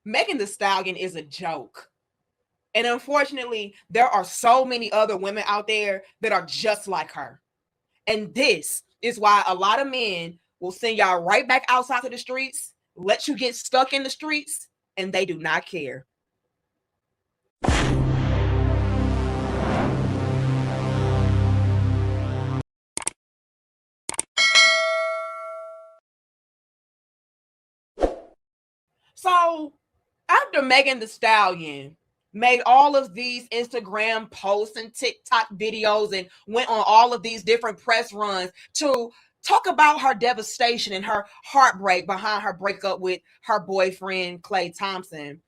Megan Thee Stallion is a joke. And unfortunately, there are so many other women out there that are just like her. And this is why a lot of men will send y'all right back outside to the streets, let you get stuck in the streets, and they do not care. So after Megan Thee Stallion made all of these Instagram posts and TikTok videos and went on all of these different press runs to talk about her devastation and her heartbreak behind her breakup with her boyfriend, Klay Thompson,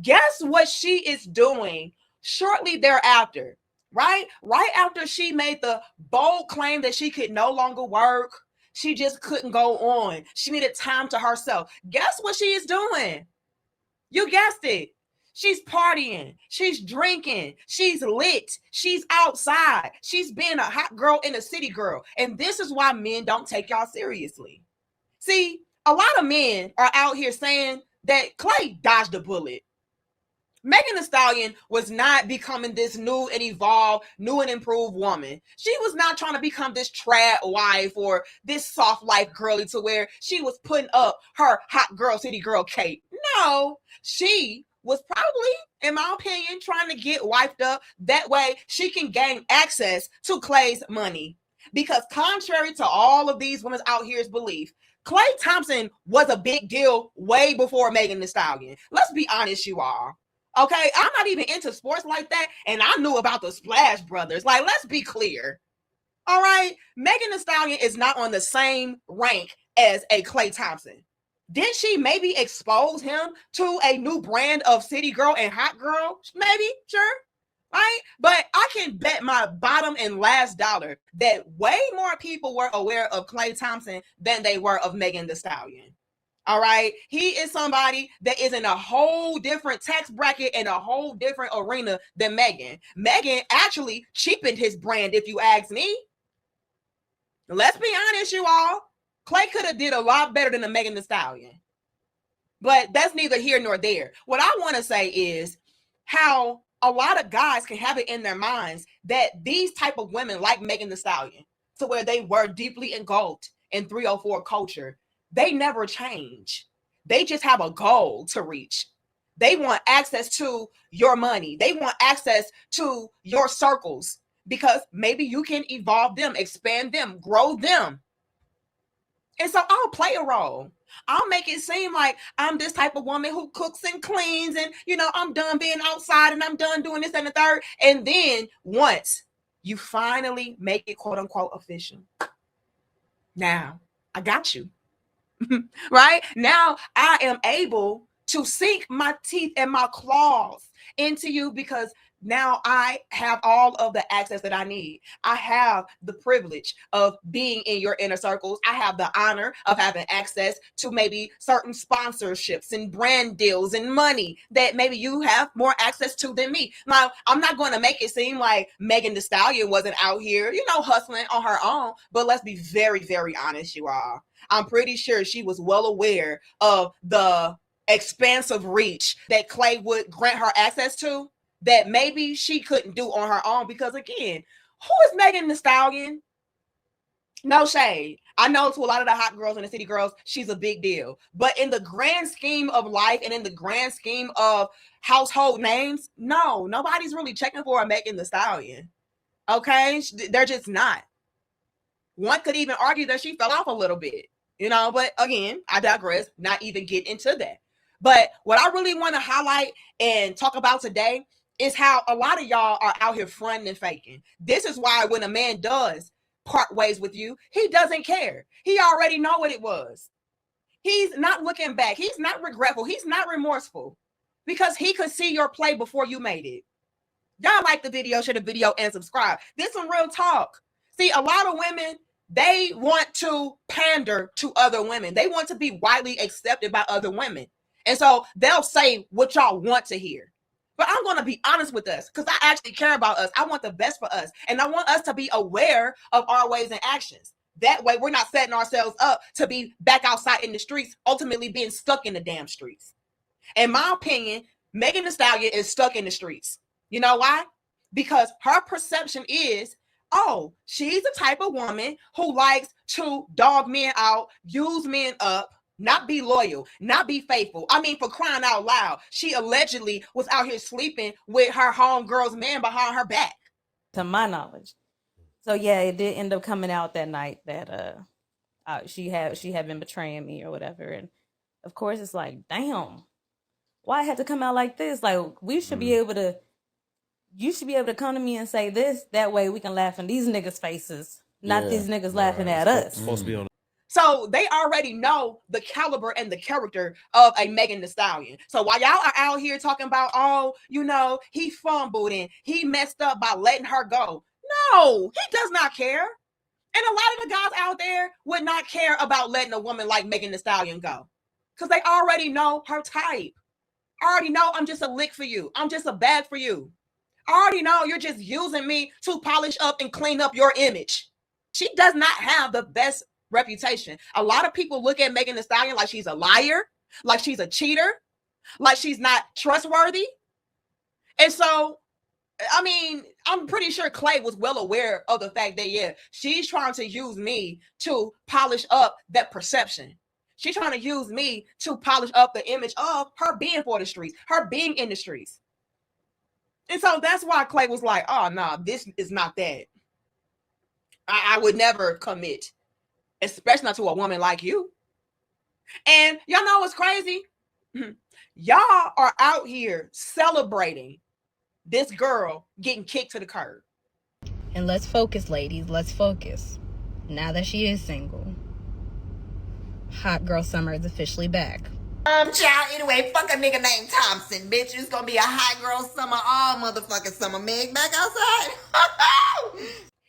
guess what she is doing shortly thereafter? Right after she made the bold claim that she could no longer work, she just couldn't go on. She needed time to herself. Guess what she is doing? You guessed it. She's partying. She's drinking. She's lit. She's outside. She's being a hot girl and a city girl. And this is why men don't take y'all seriously. See, a lot of men are out here saying that Klay dodged a bullet. Megan Thee Stallion was not becoming this new and evolved, new and improved woman. She was not trying to become this trad wife or this soft life girly to where she was putting up her hot girl, city girl cape. No, she was probably, in my opinion, trying to get wiped up. That way she can gain access to Klay's money. Because contrary to all of these women out here's belief, Klay Thompson was a big deal way before Megan Thee Stallion. Let's be honest, you all. Okay, I'm not even into sports like that, and I knew about the Splash Brothers. Like, let's be clear. All right, Megan Thee Stallion is not on the same rank as a Klay Thompson. Did she maybe expose him to a new brand of city girl and hot girl? Maybe, sure. Right? But I can bet my bottom and last dollar that way more people were aware of Klay Thompson than they were of Megan Thee Stallion. All right. He is somebody that is in a whole different tax bracket and a whole different arena than Megan. Megan actually cheapened his brand, if you ask me. Let's be honest, you all. Klay could have did a lot better than the Megan Thee Stallion. But that's neither here nor there. What I want to say is how a lot of guys can have it in their minds that these type of women like Megan Thee Stallion, to where they were deeply engulfed in 304 culture, they never change. They just have a goal to reach. They want access to your money. They want access to your circles because maybe you can evolve them, expand them, grow them. And so I'll play a role. I'll make it seem like I'm this type of woman who cooks and cleans and, I'm done being outside and I'm done doing this and the third. And then once you finally make it quote unquote official, now I got you. Right? Now I am able to sink my teeth and my claws into you because now I have all of the access that I need. I have the privilege of being in your inner circles. I have the honor of having access to maybe certain sponsorships and brand deals and money that maybe you have more access to than me. Now, I'm not going to make it seem like Megan Thee Stallion wasn't out here, hustling on her own. But let's be very, very honest, you all. I'm pretty sure she was well aware of the expansive reach that Klay would grant her access to that maybe she couldn't do on her own. Because again, who is Megan Thee Stallion? No shade. I know to a lot of the hot girls and the city girls, she's a big deal. But in the grand scheme of life and in the grand scheme of household names, no, nobody's really checking for a Megan Thee Stallion. Okay? They're just not. One could even argue that she fell off a little bit, but again, I digress, not even get into that. But what I really want to highlight and talk about today is how a lot of y'all are out here fronting and faking. This is why when a man does part ways with you, he doesn't care. He already know what it was. He's not looking back. He's not regretful. He's not remorseful because he could see your play before you made it. Y'all like the video, share the video, and subscribe. This is some real talk. See, a lot of women, they want to pander to other women. They want to be widely accepted by other women. And so they'll say what y'all want to hear. But I'm going to be honest with us because I actually care about us. I want the best for us. And I want us to be aware of our ways and actions. That way, we're not setting ourselves up to be back outside in the streets, ultimately being stuck in the damn streets. In my opinion, Megan Thee Stallion is stuck in the streets. You know why? Because her perception is, oh, she's the type of woman who likes to dog men out, use men up, not be loyal, not be faithful. I mean, for crying out loud, she allegedly was out here sleeping with her homegirl's man behind her back. To my knowledge. So yeah, it did end up coming out that night that she had been betraying me or whatever. And of course it's like, damn, why it had to come out like this? Like, we should be able to, you should be able to come to me and say this, that way we can laugh in these niggas' faces, not these niggas laughing at us. Supposed to be on. So they already know the caliber and the character of a Megan Thee Stallion. So while y'all are out here talking about, oh, you know, he fumbled and he messed up by letting her go. No, he does not care. And a lot of the guys out there would not care about letting a woman like Megan Thee Stallion go. Because they already know her type. I already know I'm just a lick for you. I'm just a bag for you. I already know you're just using me to polish up and clean up your image. She does not have the best reputation. A lot of people look at Megan Thee Stallion like she's a liar, like she's a cheater, like she's not trustworthy. And so, I mean, I'm pretty sure Clay was well aware of the fact that, yeah, she's trying to use me to polish up that perception. She's trying to use me to polish up the image of her being for the streets, her being in the streets. And so that's why Clay was like, oh, no, this is not that. I would never commit, especially not to a woman like you. And y'all know what's crazy? Y'all are out here celebrating this girl getting kicked to the curb. And let's focus, ladies. Let's focus. Now that she is single, Hot Girl Summer is officially back. Child, anyway, fuck a nigga named Thompson, bitch. It's gonna be a hot girl summer all motherfucking summer. Meg back outside.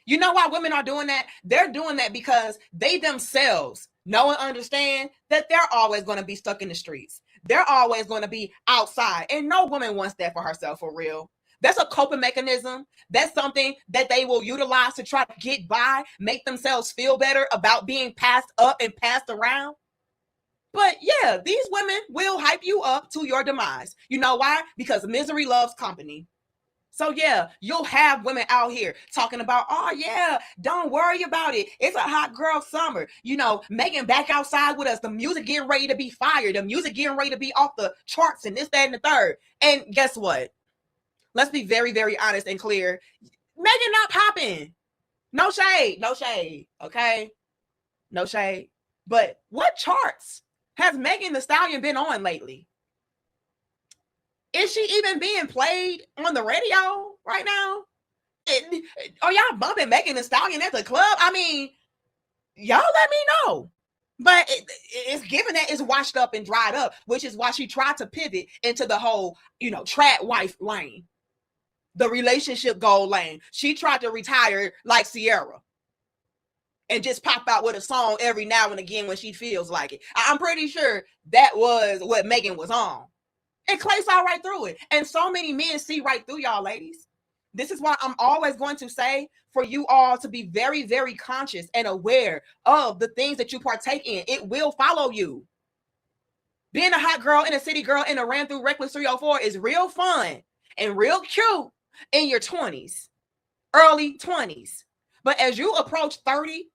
You know why women are doing that? They're doing that because they themselves know and understand that they're always going to be stuck in the streets. They're always going to be outside. And no woman wants that for herself, for real. That's a coping mechanism. That's something that they will utilize to try to get by, make themselves feel better about being passed up and passed around. But yeah, these women will hype you up to your demise. You know why? Because misery loves company. So yeah, you'll have women out here talking about, oh yeah, don't worry about it. It's a hot girl summer. You know, Megan back outside with us. The music getting ready to be fired. The music getting ready to be off the charts and this, that, and the third. And guess what? Let's be very, very honest and clear. Megan not popping. No shade. No shade. Okay? No shade. But what charts has Megan Thee Stallion been on lately? Is she even being played on the radio right now? Are y'all bumping Megan Thee Stallion at the club? I mean, y'all let me know. But it's given that it's washed up and dried up, which is why she tried to pivot into the whole, you know, trad wife lane, the relationship goal lane. She tried to retire like Sierra and just pop out with a song every now and again when she feels like it. I'm pretty sure that was what Megan was on. And Clay saw right through it. And so many men see right through y'all, ladies. This is why I'm always going to say for you all to be very, very conscious and aware of the things that you partake in. It will follow you. Being a hot girl and a city girl in a ran through Reckless 304 is real fun and real cute in your 20s, early 20s. But as you approach 30,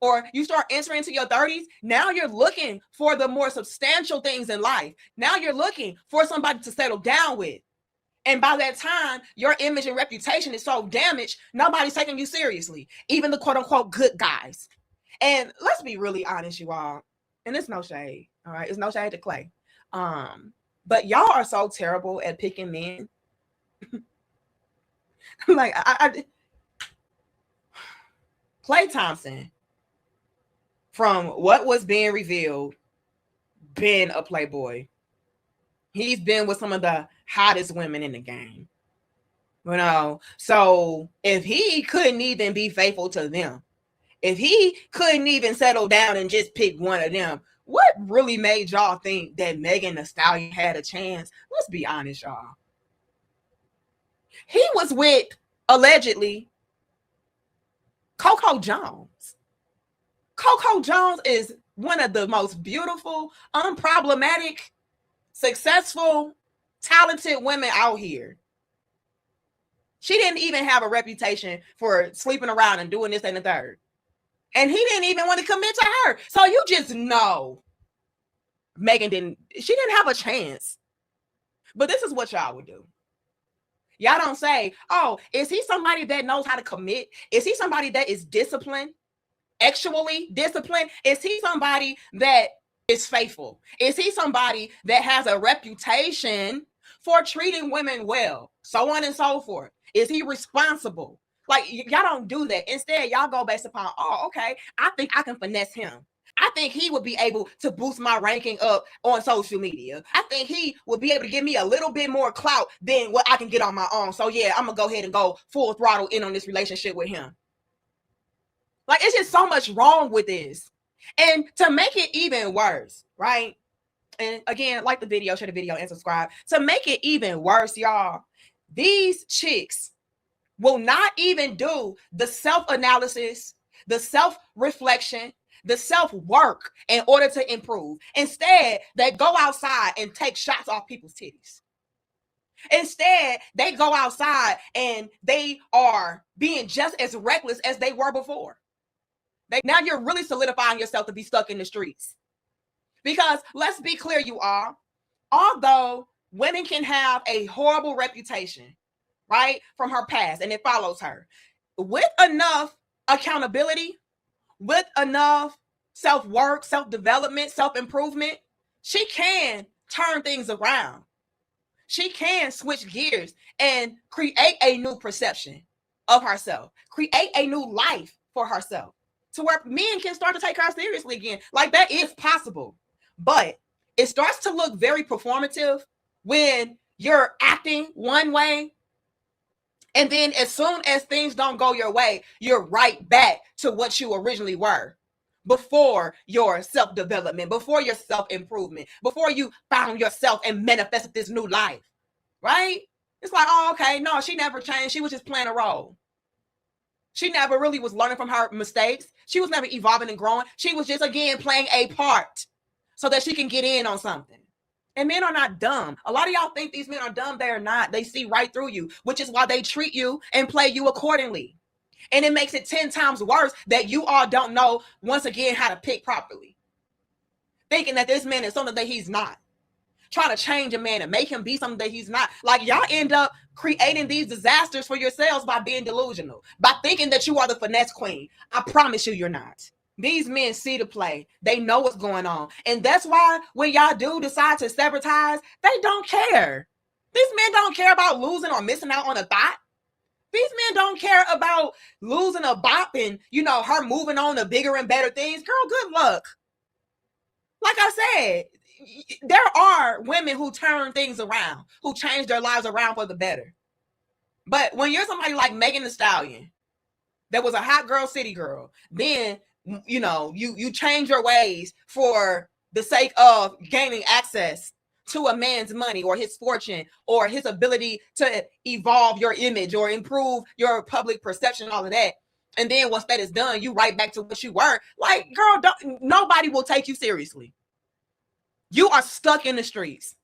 or you start entering into your 30s, now you're looking for the more substantial things in life. Now you're looking for somebody to settle down with. And by that time, your image and reputation is so damaged, nobody's taking you seriously, even the quote unquote good guys. And let's be really honest, you all, and it's no shade, all right? It's no shade to Clay. But y'all are so terrible at picking men. Like, Klay Thompson, from what was being revealed, been a playboy. He's been with some of the hottest women in the game. You know, so if he couldn't even be faithful to them, if he couldn't even settle down and just pick one of them, what really made y'all think that Megan Thee Stallion had a chance? Let's be honest, y'all. He was with, allegedly, Coco Jones. Coco Jones is one of the most beautiful, unproblematic successful, talented women out here. She didn't even have a reputation for sleeping around and doing this and the third. And he didn't even want to commit to her. So you just know Megan she didn't have a chance. But this is what y'all would do. Y'all don't say, oh, is he somebody that knows how to commit? Is he somebody that is disciplined? Actually disciplined? Is he somebody that is faithful? Is he somebody that has a reputation for treating women well? So on and so forth. Is he responsible? Like, y'all don't do that. Instead, y'all go based upon, oh, okay, I think I can finesse him. I think he would be able to boost my ranking up on social media. I think he would be able to give me a little bit more clout than what I can get on my own. So yeah, I'm going to go ahead and go full throttle in on this relationship with him. Like, it's just so much wrong with this. And to make it even worse, right? And again, like the video, share the video, and subscribe. To make it even worse, y'all, these chicks will not even do the self-analysis, the self-reflection, the self-work in order to improve. Instead, they go outside and take shots off people's titties. Instead, they go outside and they are being just as reckless as they were before. Now you're really solidifying yourself to be stuck in the streets. Because let's be clear, you all, although women can have a horrible reputation, right, from her past, and it follows her, with enough accountability, with enough self-work, self-development, self-improvement, she can turn things around. She can switch gears and create a new perception of herself, create a new life for herself, to where men can start to take her seriously again. Like, that is possible. But it starts to look very performative when you're acting one way, and then as soon as things don't go your way, you're right back to what you originally were before your self-development, before your self-improvement, before you found yourself and manifested this new life, right? It's like, oh, okay, no, she never changed. She was just playing a role. She never really was learning from her mistakes. She was never evolving and growing. She was just, again, playing a part so that she can get in on something. And men are not dumb. A lot of y'all think these men are dumb. They are not. They see right through you, which is why they treat you and play you accordingly. And it makes it 10 times worse that you all don't know, once again, how to pick properly. Thinking that this man is something that he's not. Trying to change a man and make him be something that he's not. Like, y'all end up creating these disasters for yourselves by being delusional, by thinking that you are the finesse queen. I promise you, you're not. These men see the play. They know what's going on. And that's why when y'all do decide to sever ties, they don't care. These men don't care about losing or missing out on a thought. These men don't care about losing a bop and, her moving on to bigger and better things. Girl, good luck. Like I said, there are women who turn things around, who change their lives around for the better. But when you're somebody like Megan Thee Stallion, that was a hot girl, city girl, then, you change your ways for the sake of gaining access to a man's money or his fortune or his ability to evolve your image or improve your public perception, all of that. And then once that is done, you right back to what you were. Like, girl, nobody will take you seriously. You are stuck in the streets.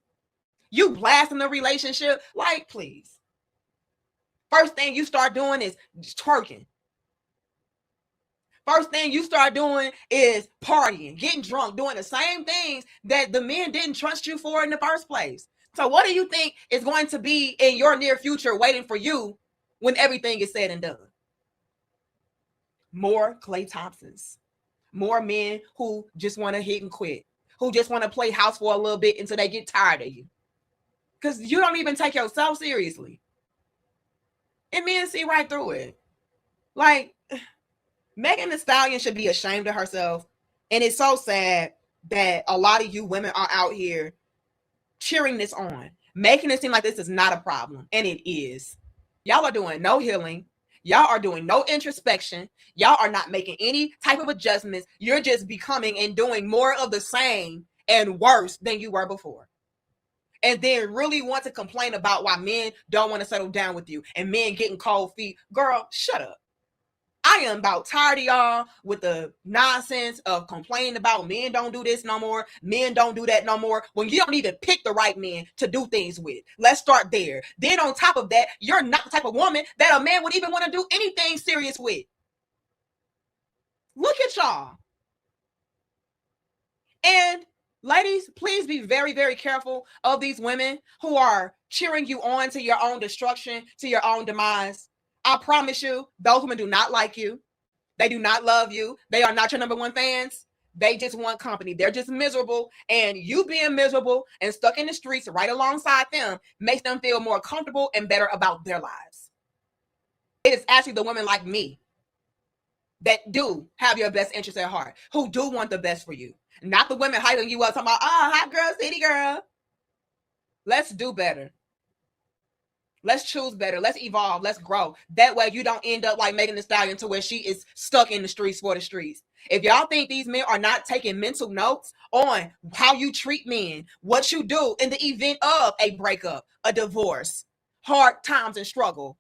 You blasting the relationship. Like, please. First thing you start doing is twerking. First thing you start doing is partying, getting drunk, doing the same things that the men didn't trust you for in the first place. So what do you think is going to be in your near future waiting for you when everything is said and done? More Klay Thompsons. More men who just want to hit and quit, who just want to play house for a little bit until they get tired of you. Because you don't even take yourself seriously. And men see right through it. Like, Megan Thee Stallion should be ashamed of herself. And it's so sad that a lot of you women are out here cheering this on, making it seem like this is not a problem. And it is. Y'all are doing no healing. Y'all are doing no introspection. Y'all are not making any type of adjustments. You're just becoming and doing more of the same and worse than you were before. And then really want to complain about why men don't want to settle down with you and men getting cold feet. Girl, shut up. I am about tired of y'all with the nonsense of complaining about men don't do this no more, men don't do that no more, when you don't even pick the right men to do things with. Let's start there. Then on top of that, you're not the type of woman that a man would even want to do anything serious with. Look at y'all. And ladies, please be very, very careful of these women who are cheering you on to your own destruction, to your own demise. I promise you, those women do not like you. They do not love you. They are not your number one fans. They just want company. They're just miserable. And you being miserable and stuck in the streets right alongside them makes them feel more comfortable and better about their lives. It is actually the women like me that do have your best interest at heart, who do want the best for you. Not the women hyping you up, talking about, oh, hot girl, city girl. Let's do better. Let's choose better. Let's evolve. Let's grow. That way you don't end up like Megan Thee Stallion to where she is stuck in the streets for the streets. If y'all think these men are not taking mental notes on how you treat men, what you do in the event of a breakup, a divorce, hard times and struggle,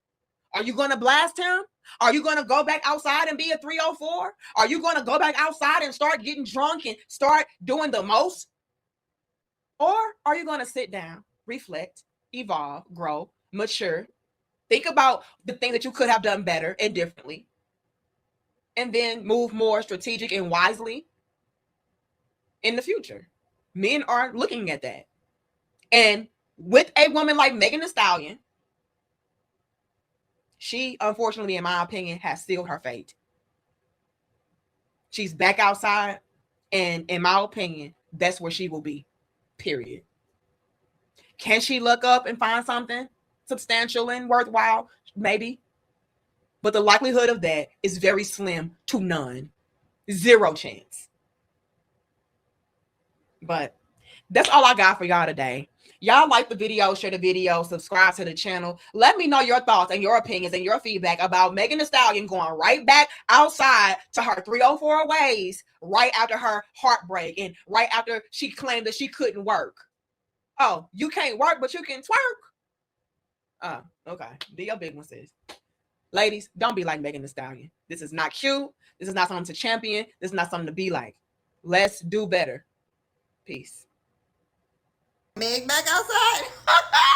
are you going to blast him? Are you going to go back outside and be a 304? Are you going to go back outside and start getting drunk and start doing the most? Or are you going to sit down, reflect, evolve, grow, mature, think about the things that you could have done better and differently, and then move more strategic and wisely in the future? Men aren't looking at that. And with a woman like Megan Thee Stallion, she, unfortunately, in my opinion, has sealed her fate. She's back outside, and in my opinion, that's where she will be, period. Can she look up and find something substantial and worthwhile? Maybe. But the likelihood of that is very slim to none. Zero chance. But that's all I got for y'all today. Y'all like the video, share the video, subscribe to the channel. Let me know your thoughts and your opinions and your feedback about Megan Thee Stallion going right back outside to her 304 ways right after her heartbreak and right after she claimed that she couldn't work. Oh, you can't work, but you can twerk? Oh, okay. Do your big one, sis. Ladies, don't be like Megan Thee Stallion. This is not cute. This is not something to champion. This is not something to be like. Let's do better. Peace. Meg back outside.